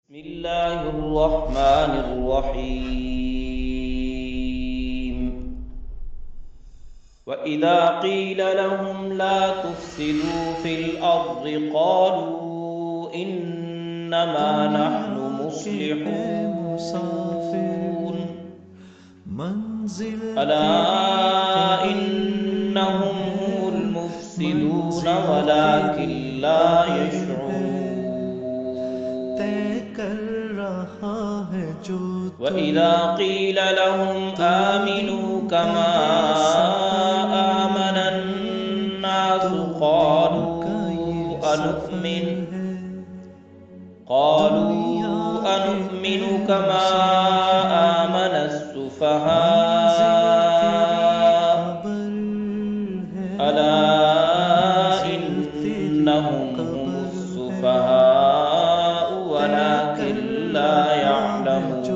بسم اللہ الرحمن الرحیم وَإِذَا قِيلَ لَهُمْ لَا تُفْسِدُوا فِي الْأَرْضِ قَالُوا إِنَّمَا نَحْنُ مُصْلِحُونَ أَلَا إِنَّهُمْ هُمُ الْمُفْسِدُونَ وَلَكِنْ لَا يَشْعُرُونَ وَإِذَا قِيلَ لَهُمْ آمِنُوا كَمَا آمَنَ النَّاسُ قَالُوا أَنُؤْمِنُ كَمَا آمَنَ السُّفَهَاءُ أَلَا إِنَّهُمْ هُمُ السُّفَهَاءُ وَلَكِنْ لَا يَعْلَمُونَ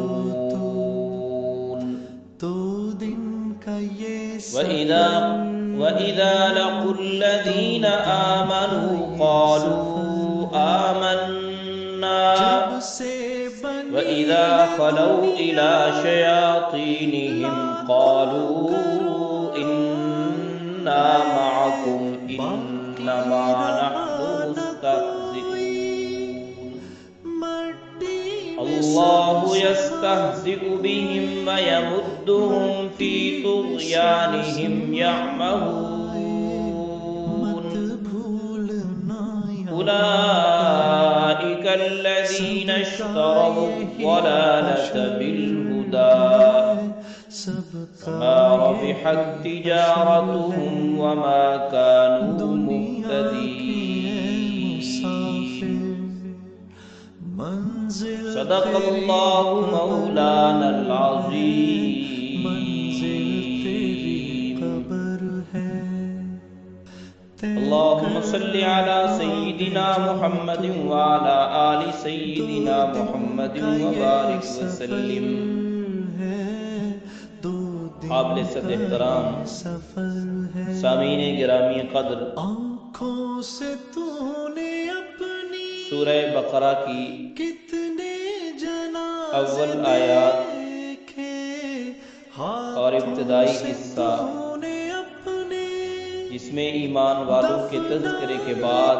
وَإِذَا لَقُوا الَّذِينَ آمَنُوا قَالُوا آمَنَّا وَإِذَا خَلَوْا إِلَى شَيَاطِينِهِمْ قَالُوا إِنَّا مَعَكُمْ إِنَّمَا نَحْنُ مُسْتَهْزِئُونَ اللَّهُ يَسْتَهْزِئُ بِهِمْ وَيَمُدُّهُمْ فِي طُغْيَانِهِمْ يَعْمَهُونَ أُولَئِكَ الَّذِينَ اشْتَرَوُا الضَّلَالَةَ بِالْهُدَى فَمَا رَبِحَتْ تِجَارَتُهُمْ وَمَا كَانُوا مُهْتَدِينَ صدق اللہ مولانا العظیم اللہم صل علی سیدنا محمد وعلی آل سیدنا محمد وبارک وسلم۔ قابل صد احترام سامعین گرامی قدر، سورہ بقرہ کی اول آیات اور ابتدائی حصہ جس میں ایمان والوں کے تذکرے کے بعد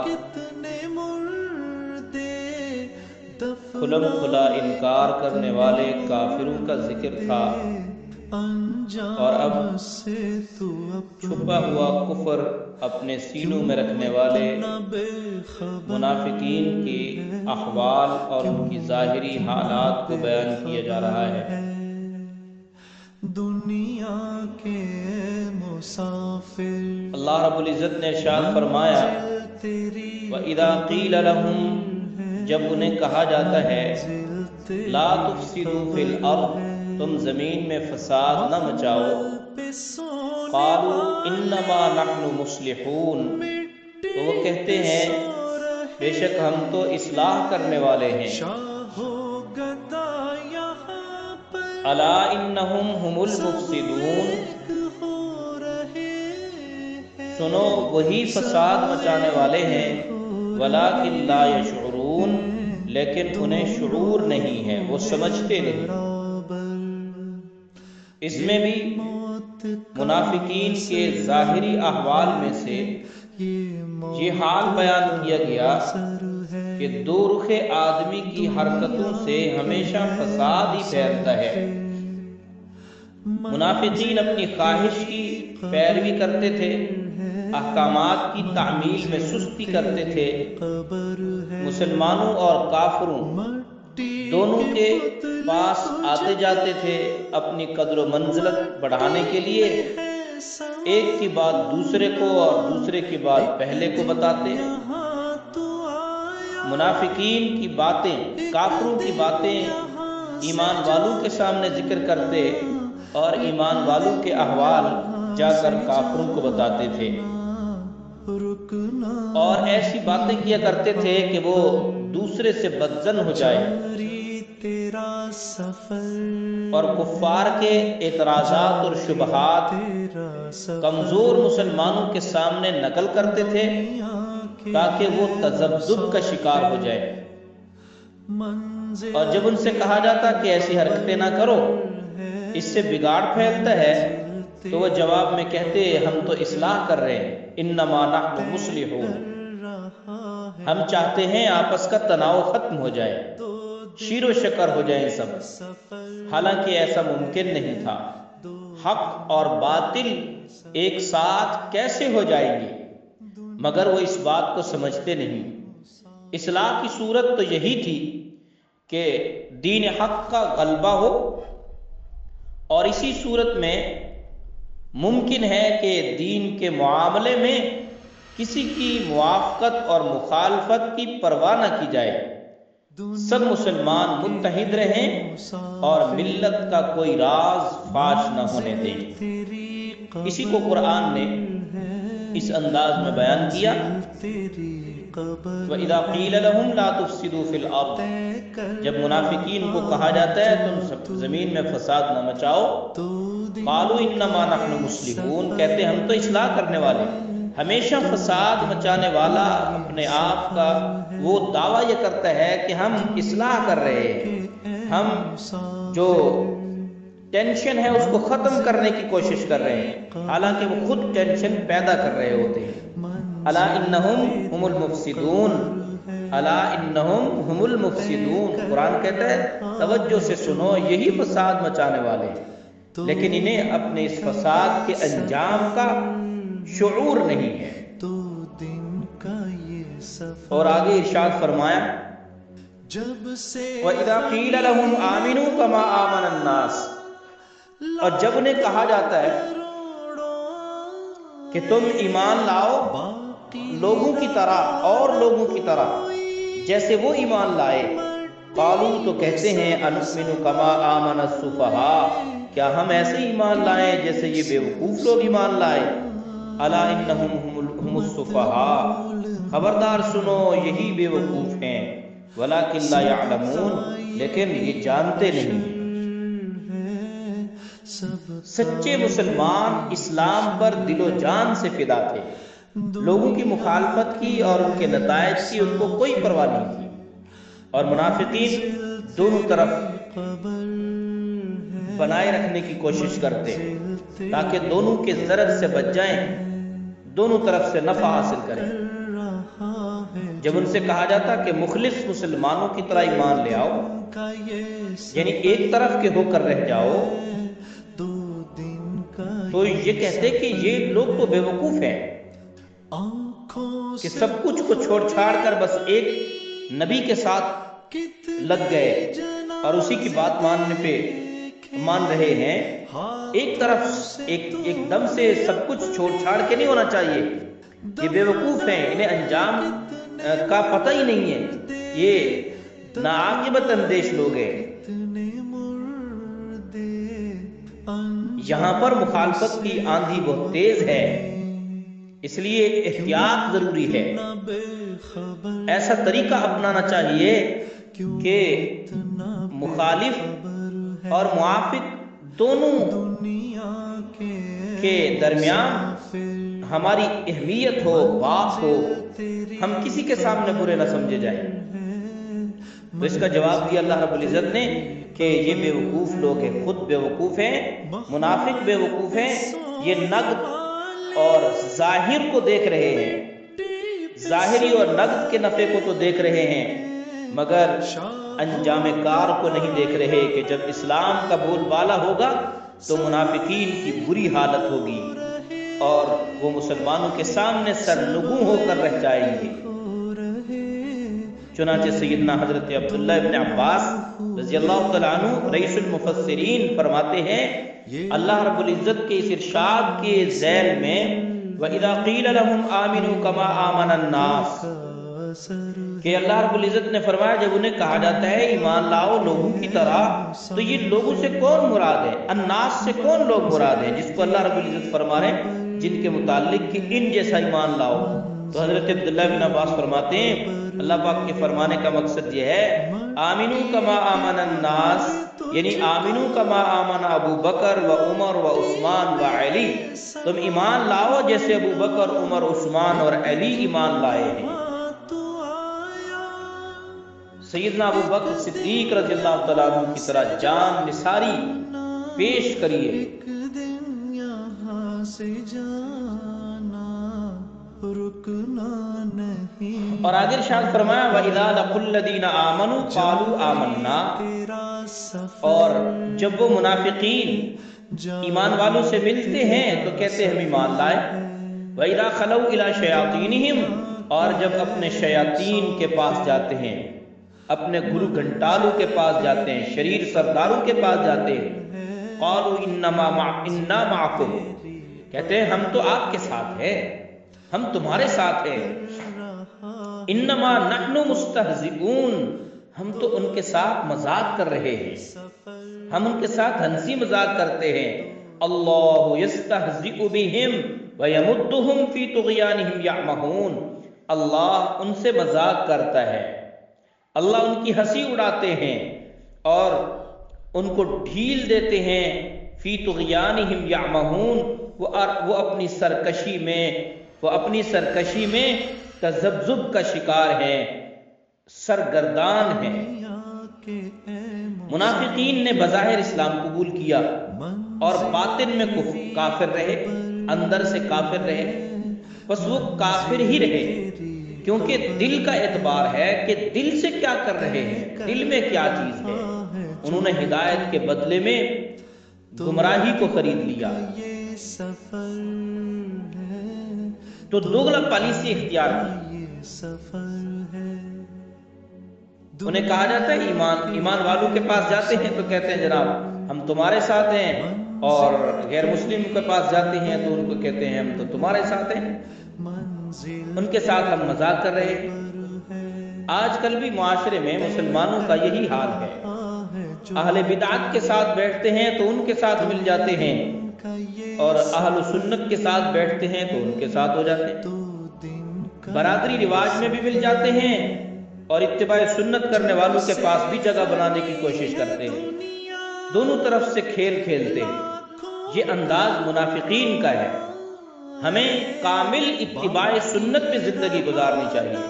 کھلم کھلا انکار کرنے والے کافروں کا ذکر تھا، اور اب چھپا ہوا کفر اپنے سینوں میں رکھنے والے منافقین کی احوال اور ان کی ظاہری حالات کو بیان کیا جا رہا ہے۔ اللہ رب العزت نے ارشاد فرمایا وَإِذَا قِيلَ لَهُمْ، جب انہیں کہا جاتا ہے لا تفسدوا فی الارض، تم زمین میں فساد نہ مچاؤ، قالوا انما نحن مصلحون، تو وہ کہتے ہیں بے شک ہم تو اصلاح کرنے والے ہیں۔ الا انہم هم المفسدون، سنو وہی فساد مچانے والے ہیں، ولکن لا یشعرون، لیکن انہیں شعور نہیں ہے، وہ سمجھتے نہیں۔ اس میں بھی منافقین کے ظاہری احوال میں سے یہ حال بیان کیا گیا کہ دو رخ آدمی کی حرکتوں سے ہمیشہ فساد ہی پھیلتا ہے۔ منافقین اپنی خواہش کی پیروی کرتے تھے، احکامات کی تعمیل میں سستی کرتے تھے، مسلمانوں اور کافروں دونوں کے پاس آتے جاتے تھے اپنی قدر و منزلت بڑھانے کے لیے، ایک کی بات دوسرے کو اور دوسرے کی بات پہلے کو بتاتے۔ منافقین کی باتیں، کافروں کی باتیں ایمان والوں کے سامنے ذکر کرتے اور ایمان والوں کے احوال جا کر کافروں کو بتاتے تھے، اور ایسی باتیں کیا کرتے تھے کہ وہ دوسرے سے بدظن ہو جائے، اور کفار کے اعتراضات اور شبہات کمزور مسلمانوں کے سامنے نقل کرتے تھے تاکہ وہ تذبذب کا شکار ہو جائے۔ اور جب ان سے کہا جاتا کہ ایسی حرکتیں نہ کرو، اس سے بگاڑ پھیلتا ہے، تو وہ جواب میں کہتے ہم تو اصلاح کر رہے ہیں، انما نحن مصلحون، ہم چاہتے ہیں آپس کا تناؤ ختم ہو جائے، شیر و شکر ہو جائیں سب۔ حالانکہ ایسا ممکن نہیں تھا، حق اور باطل ایک ساتھ کیسے ہو جائیں گی، مگر وہ اس بات کو سمجھتے نہیں۔ اصلاح کی صورت تو یہی تھی کہ دین حق کا غلبہ ہو، اور اسی صورت میں ممکن ہے کہ دین کے معاملے میں کسی کی موافقت اور مخالفت کی پرواہ نہ کی جائے، سب مسلمان متحد رہیں اور ملت کا کوئی راز فاش نہ ہونے دیں۔ اسی کو قرآن نے اس انداز میں بیان کیا، وَإِذَا قِيلَ لَهُمْ لَا تُفْسِدُوا فِي الْأَرْضِ، جب منافقین کو کہا جاتا ہے تم سب زمین میں فساد نہ مچاؤ، قَالُوا إِنَّمَا نَحْنُ مُصْلِحُونَ، کہتے ہم تو اصلاح کرنے والے۔ ہمیشہ فساد مچانے والا اپنے آپ کا وہ دعویٰ یہ کرتا ہے کہ ہم اصلاح کر رہے ہیں، ہم جو ٹینشن ہے اس کو ختم کرنے کی کوشش کر رہے ہیں، حالانکہ وہ خود ٹینشن پیدا کر رہے ہوتے ہیں۔ الا انہم ہم المفسدون، الا انہم ہم المفسدون، قرآن کہتا ہے توجہ سے سنو، یہی فساد مچانے والے ہیں، لیکن انہیں اپنے اس فساد کے انجام کا شعور نہیں ہے۔ اور آگے ارشاد فرمایا وَإِذَا قِيلَ لَهُمْ آمِنُوا كَمَا آمَنَ النَّاسِ، اور جب انہیں کہا جاتا ہے کہ تم ایمان لاؤ لوگوں کی طرح، اور لوگوں کی طرح جیسے وہ ایمان لائے، قالوا تو کہتے ہیں انؤمن کما آمن السفہاء، کیا ہم ایسے ایمان لائیں جیسے یہ بیوقوف لوگ ایمان لائے، الا انہم ہم السفہاء، خبردار سنو یہی بیوقوف ہیں، ولکن لا یعلمون، لیکن یہ جانتے نہیں۔ سچے مسلمان اسلام پر دل و جان سے فدا تھے، لوگوں کی مخالفت کی اور ان کے نتائج کی ان کو کوئی پرواہ نہیں تھی، اور منافقین دونوں طرف بنائے رکھنے کی کوشش کرتے تاکہ دونوں کے ضرر سے بچ جائیں، دونوں طرف سے نفع حاصل کریں۔ جب ان سے کہا جاتا کہ مخلص مسلمانوں کی طرح ایمان لے آؤ، یعنی ایک طرف کے ہو کر رہ جاؤ، تو یہ کہتے کہ یہ لوگ تو بیوقوف ہیں کہ سب کچھ کو چھوڑ چھاڑ کر بس ایک نبی کے ساتھ لگ گئے اور اسی کی بات ماننے پہ مان رہے ہیں۔ ایک طرف ایک دم سے سب کچھ چھوڑ چھاڑ کے نہیں ہونا چاہیے، یہ بیوقوف ہیں، انہیں انجام کا پتہ ہی نہیں ہے، یہ ناعاقبت اندیش لوگ ہیں۔ یہاں پر مخالفت کی آندھی بہت تیز ہے، اس لیے احتیاط ضروری ہے، ایسا طریقہ اپنانا چاہیے کہ مخالف اور موافق دونوں کے درمیان ہماری اہمیت ہو، بات ہو، ہم کسی کے سامنے برے نہ سمجھے جائیں۔ تو اس کا جواب دیا اللہ رب العزت نے کہ یہ بیوقوف لوگ ہیں، خود بیوقوف ہیں، منافق بیوقوف ہیں، یہ نقد اور ظاہر کو دیکھ رہے ہیں، ظاہری اور نقد کے نفع کو تو دیکھ رہے ہیں، مگر انجام کار کو نہیں دیکھ رہے کہ جب اسلام کا بول بالا ہوگا تو منافقین کی بری حالت ہوگی اور وہ مسلمانوں کے سامنے سرنگوں ہو کر رہ جائیں گے۔ چنانچہ سیدنا حضرت عبداللہ ابن عباس رضی اللہ تعالیٰ عنہ رئیس المفسرین فرماتے ہیں، اللہ رب العزت کے اس ارشاد کے ذیل میں وَإِذَا قِيلَ لَهُمْ آمِنُوا كَمَا آمَنَ النَّاسِ، کہ اللہ رب العزت نے فرمایا جب انہیں کہا جاتا ہے ایمان لاؤ لوگوں کی طرح، تو یہ لوگوں سے کون مراد ہے؟ الناس سے کون لوگ مراد ہیں؟ جس کو اللہ رب العزت فرما رہے ہیں جن کے متعلق کہ ان جیسا ایمان لاؤ۔ تو حضرت عبداللہ بن عباس فرماتے ہیں اللہ پاک کے فرمانے کا مقصد یہ ہے آمنو کما آمن الناس، یعنی آمنو کما آمن ابو بکر و عمر و عثمان و علی، تم ایمان لاؤ جیسے ابو بکر، عمر، عثمان اور علی ایمان لائے ہیں۔ سیدنا ابو بکر صدیق رضی اللہ تعالیٰ عنہ کی طرح جان نثاری پیش کریے۔ اور آگے ارشاد فرمایا وَإِذَا لَقُوا الَّذِينَ آمَنُوا قَالُوا آمَنَّا، اور جب وہ منافقین ایمان والوں سے ملتے ہیں تو کہتے ہیں ہم ایمان لائے۔ وَإِذَا خَلَوْا إِلَىٰ شَيَاطِينِهِمْ، اور جب اپنے شیاطین کے پاس جاتے ہیں، اپنے گرو گھنٹالوں کے پاس جاتے ہیں، شریر سرداروں کے پاس جاتے ہیں، قَالُوا إِنَّا مَعَكُمْ، کہتے ہیں ہم تو آپ کے ساتھ ہیں، ہم تمہارے ساتھ ہیں۔ انما نحن مستہزئون، ہم تو ان کے ساتھ مذاق کر رہے ہیں، ہم ان کے ساتھ ہنسی مذاق کرتے ہیں۔ اللہ یستہزئ بہم ویمدہم فی طغیانہم یعمہون، اللہ ان سے مذاق کرتا ہے، اللہ ان کی ہنسی اڑاتے ہیں اور ان کو ڈھیل دیتے ہیں۔ فی طغیانہم یعمہون، وہ اپنی سرکشی میں تذبذب کا شکار ہیں، سرگردان ہیں۔ منافقین نے بظاہر اسلام قبول کیا اور باطن میں کافر رہے، اندر سے کافر رہے، بس وہ کافر ہی رہے، کیونکہ دل کا اعتبار ہے کہ دل سے کیا کر رہے ہیں، دل میں کیا چیز ہے۔ انہوں نے ہدایت کے بدلے میں گمراہی کو خرید لیا، تو دوگلا پالیسی اختیار کی۔ انہیں کہا جاتا ہے ایمان والوں کے پاس جاتے ہیں تو کہتے ہیں جناب ہم تمہارے ساتھ ہیں، اور غیر مسلم کے پاس جاتے ہیں تو ان کو کہتے ہیں ہم تو تمہارے ساتھ ہیں، ان کے ساتھ ہم مذاق کر رہے ہیں۔ آج کل بھی معاشرے میں مسلمانوں کا یہی حال ہے، اہل بدعت کے ساتھ بیٹھتے ہیں تو ان کے ساتھ مل جاتے ہیں، اور اہل سنت کے ساتھ بیٹھتے ہیں تو ان کے ساتھ ہو جاتے ہیں، برادری رواج میں بھی مل جاتے ہیں، اور اتباع سنت کرنے والوں کے پاس بھی جگہ بنانے کی کوشش کرتے ہیں، دونوں طرف سے کھیل کھیلتے ہیں۔ یہ انداز منافقین کا ہے۔ ہمیں کامل اتباع سنت میں زندگی گزارنی چاہیے،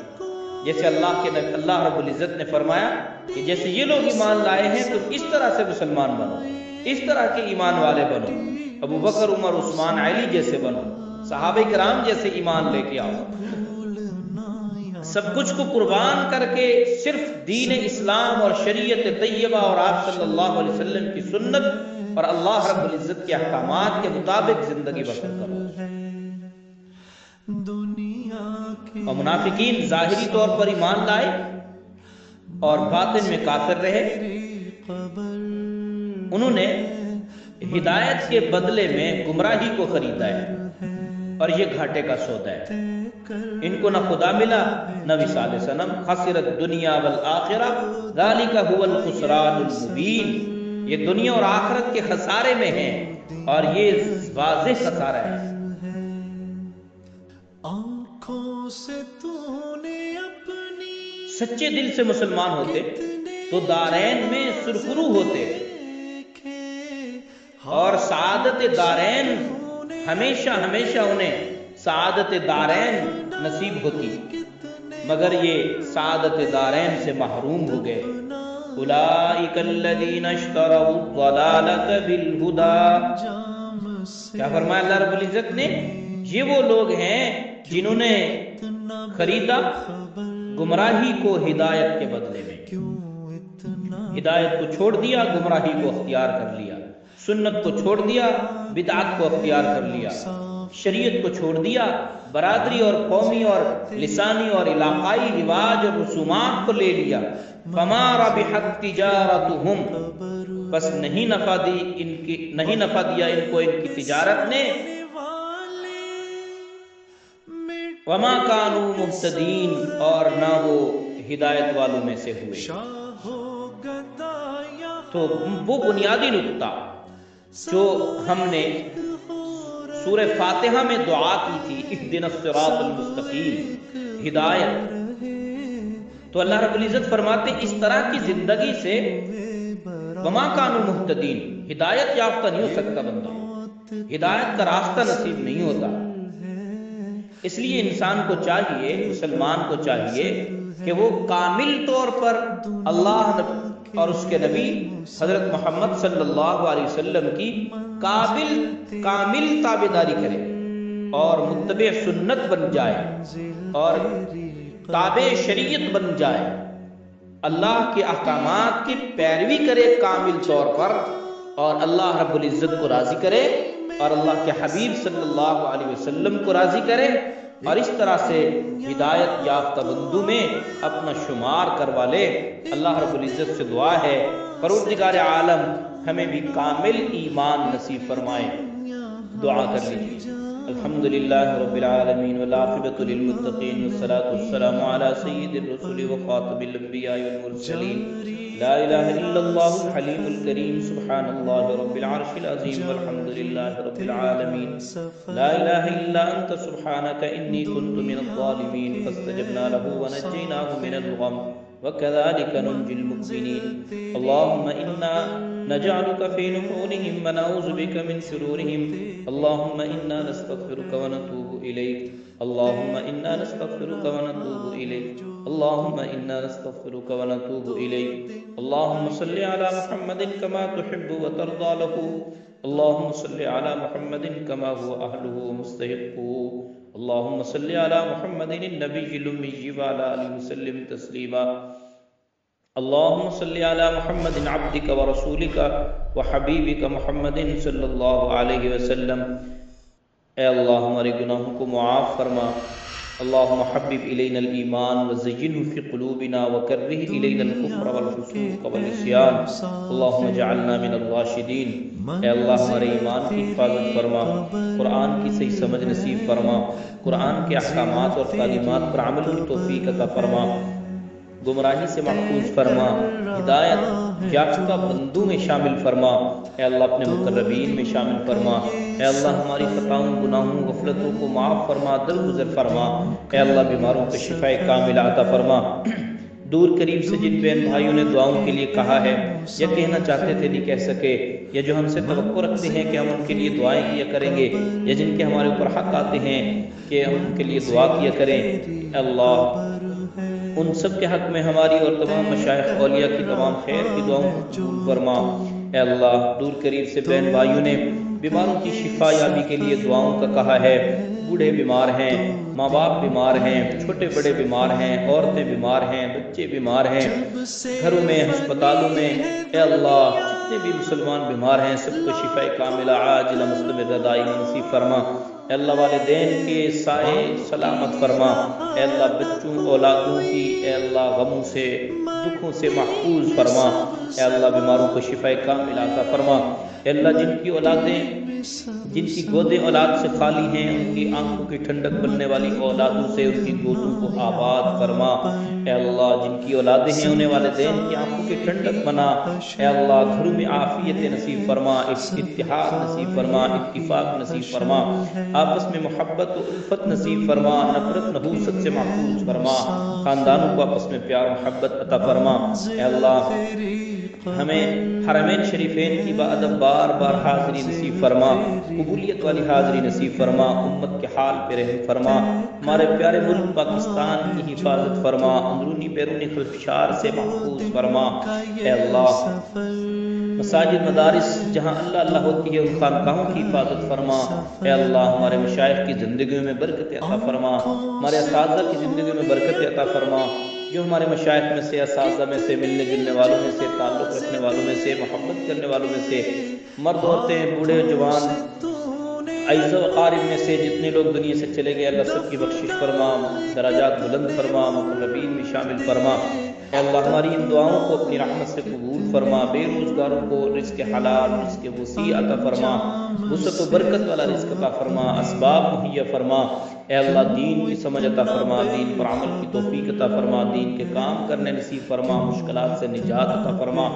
جیسے اللہ رب العزت نے فرمایا کہ جیسے یہ لوگ ایمان لائے ہیں تو اس طرح سے مسلمان بنو، اس طرح کے ایمان والے بنو، ابو بکر عمر عثمان علی جیسے بنو، صحابہ کرام جیسے ایمان لے کے آؤ، سب کچھ کو قربان کر کے صرف دین اسلام اور شریعت طیبہ اور آپ صلی اللہ علیہ وسلم کی سنت اور اللہ رب العزت کے احکامات کے مطابق زندگی بسر کرو۔ اور منافقین ظاہری طور پر ایمان لائے اور باطن میں کافر رہے، انہوں نے ہدایت کے بدلے میں گمراہی کو خریدا ہے، اور یہ گھاٹے کا سودا ہے۔ ان کو نہ خدا ملا نہ وصال صنم، خسرت الدنیا والآخرہ ذالک هو الخسران المبین، یہ دنیا اور آخرت کے خسارے میں ہیں، اور یہ واضح خسارہ ہے۔ سچے دل سے مسلمان ہوتے تو دارین میں سرخرو ہوتے، اور سعادت دارین ہمیشہ ہمیشہ انہیں سعادت دارین نصیب ہوتی، مگر یہ سعادت دارین سے محروم ہو گئے۔ اولئک الذین اشتروا الضلالۃ بالہدی، کیا فرمایا اللہ رب العزت نے؟ یہ وہ لوگ ہیں جنہوں نے خریدا گمراہی کو ہدایت کے بدلے میں، ہدایت کو چھوڑ دیا، گمراہی کو اختیار کر لیا، سنت کو چھوڑ دیا، بدعت کو اختیار کر لیا، شریعت کو چھوڑ دیا، برادری اور قومی اور لسانی اور علاقائی رواج اور رسومات کو لے لیا۔ فما ربحت تجارتہم، بس نہیں نفع دیا ان کو ان کی تجارت نے۔ وما کانوا مہتدین، اور نہ وہ ہدایت والوں میں سے ہوئے۔ تو وہ بنیادی نقطہ جو ہم نے سورہ فاتحہ میں دعا کی تھی، اہدنا الصراط المستقیم، ہدایت، تو اللہ رب العزت فرماتے اس طرح کی زندگی سے وما کانوا مہتدین، ہدایت یافتہ نہیں ہو سکتا بندہ، ہدایت کا راستہ نصیب نہیں ہوتا۔ اس لیے انسان کو چاہیے، مسلمان کو چاہیے کہ وہ کامل طور پر اللہ اور اس کے نبی حضرت محمد صلی اللہ علیہ وسلم کی کامل تابعداری کرے اور متبع سنت بن جائے اور تابع شریعت بن جائے، اللہ کے احکامات کی پیروی کرے کامل طور پر، اور اللہ رب العزت کو راضی کرے اور اللہ کے حبیب صلی اللہ علیہ وسلم کو راضی کرے، اور اس طرح سے ہدایت یافتہ بندوں میں اپنا شمار کروا لے۔ اللہ رب العزت سے دعا ہے پروردگار عالم ہمیں بھی کامل ایمان نصیب فرمائے۔ دعا کر لیجیے۔ الحمدللہ رب العالمین والعاقبۃ للمتقین والصلاۃ والسلام علی سید الرسل وخاتم الانبیاء والمرسلین، لا الہ الا اللہ الحلیم الکریم، سبحان اللہ رب العرش العظیم، والحمدللہ رب العالمین، لا الہ الا انت سبحانک انی کنت من الظالمین، فاستجبنا له ونجیناه من الغم وكذلك ننجي المؤمنين۔ اللهم إنا نجعلك في نحورهم ونعوذ بك من شرورهم، اللهم إنا نستغفرك ونتوب إليك، اللهم إنا نستغفرك ونتوب إليك، اللهم إنا نستغفرك ونتوب إليك۔ اللهم صل على محمد كما تحب وترضى له، اللهم صل على محمد كما هو أهله ومستحقه، اللهم صل على محمد النبي الأمي وعلى آله وسلم تسليما، اللهم صل على محمد عبدك ورسولك وحبيبك محمد صلی اللہ علیہ وسلم۔ اے اللہ ہمارے گناہوں کو معاف فرما، اللہم حبب الینا الایمان وزینہ فی قلوبنا وکرہ الینا الکفر والفسوق والعصیان، اللہم اجعلنا من الراشدین۔ اے اللہ ہمارے ایمان کی حفاظت فرما، قرآن کی صحیح سمجھ نصیب فرما، قرآن کے احکامات اور تعلیمات پر عمل کی توفیق عطا فرما، گمراہی سے محفوظ فرما، ہدایت یافتہ بندوں میں شامل فرما، اے اللہ اپنے مقربین میں شامل فرما، اے اللہ ہماری خطاؤں گناہوں غفلتوں کو معاف فرما، درگزر فرما، اے اللہ بیماروں کو شفاء کاملہ عطا فرما۔ دور قریب سے جن بہن بھائیوں نے دعاؤں کے لیے کہا ہے یا کہنا چاہتے تھے نہیں کہہ سکے، یا جو ہم سے توقع رکھتے ہیں کہ ہم ان کے لیے دعائیں کیا کریں گے، یا جن کے ہمارے اوپر حق آتے ہیں کہ ہم ان کے لیے دعا کیا کریں، اے اللہ ان سب کے حق میں ہماری اور تمام مشائخ اولیاء کی تمام خیر کی دعاؤں کو قبول فرما۔ اے اللہ دور قریب سے بہن بھائیوں نے بیماروں کی شفا یابی کے لیے دعاؤں کا کہا ہے، بوڑھے بیمار ہیں، ماں باپ بیمار ہیں، چھوٹے بڑے بیمار ہیں، عورتیں بیمار ہیں، بچے بیمار ہیں، گھروں میں ہسپتالوں میں، اے اللہ جتنے بھی مسلمان بیمار ہیں سب کو شفاء کاملہ عاجلہ مستمرہ دائمہ نصیب فرما۔ اے اللہ والدین کے سائے سلامت فرما، اے اللہ بچوں اولادوں کی اے اللہ غموں سے دکھوں سے محفوظ فرما، اے اللہ بیماروں کو شفاء کاملہ عطا فرما۔ اے اللہ جن کی اولادیں جن کی گودیں اولاد سے خالی ہیں ان کی آنکھوں کی ٹھنڈک بننے والی اولادوں سے ان کی گودوں کو آباد فرما، اے اللہ جن کی اولادیں ہیں انہیں والدین کی آنکھوں کی ٹھنڈک بنا، اے اللہ گھروں میں عافیت نصیب فرما، اتحاد نصیب فرما، اتفاق نصیب فرما، آپس میں محبت و الفت نصیب فرما، نفرت نحوست سے محفوظ فرما، خاندانوں کو آپس میں پیار محبت عطا فرما۔ اے اللہ ہمیں حرمین شریفین کی باادب بار بار حاضری نصیب فرما، قبولیت والی حاضری نصیب فرما، امت کے حال پہ رحم فرما، ہمارے پیارے ملک پاکستان کی حفاظت فرما، اندرونی بیرونی خلفشار سے محفوظ فرما۔ اے اللہ مساجد مدارس جہاں اللہ اللہ ہوتی ہے ان خانقاہوں کی حفاظت فرما، اے اللہ ہمارے مشائخ کی زندگیوں میں برکت عطا فرما، ہمارے اساتذہ کی زندگیوں میں برکت عطا فرما، جو ہمارے مشائخ میں سے اساتذہ میں سے ملنے جلنے والوں میں سے تعلق رکھنے والوں میں سے محبت کرنے والوں میں سے مرد عورتیں بوڑھے جوان عیز و اقارب میں سے جتنے لوگ دنیا سے چلے گئے اللہ سب کی بخشش فرما، درجات بلند فرما، مقربین میں شامل فرما۔ اے اللہ ہماری ان دعاؤں کو اپنی رحمت سے قبول فرما، بے روزگاروں کو رزق حلال رزق وسیع عطا فرما، وسعت و برکت والا رزق عطا فرما، اسباب مہیا فرما۔ اے اللہ دین کی سمجھ عطا فرما، دین پر عمل کی توفیق عطا فرما، دین کے کام کرنے نصیب فرما، مشکلات سے نجات عطا فرما۔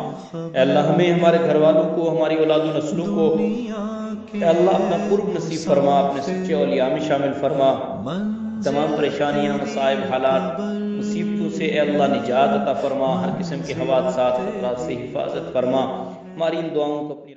اے اللہ ہمیں ہمارے گھر والوں کو ہماری اولاد و نسلوں کو اے اللہ اپنا قرب نصیب فرما، اپنے سچے اولیاء میں شامل فرما، تمام پریشانیاں مصائب حالات مصیبتوں سے اے اللہ نجات عطا فرما، ہر قسم کے حوادثات خطرات سے حفاظت فرما۔ ہماری ان دعاؤں کو اپنی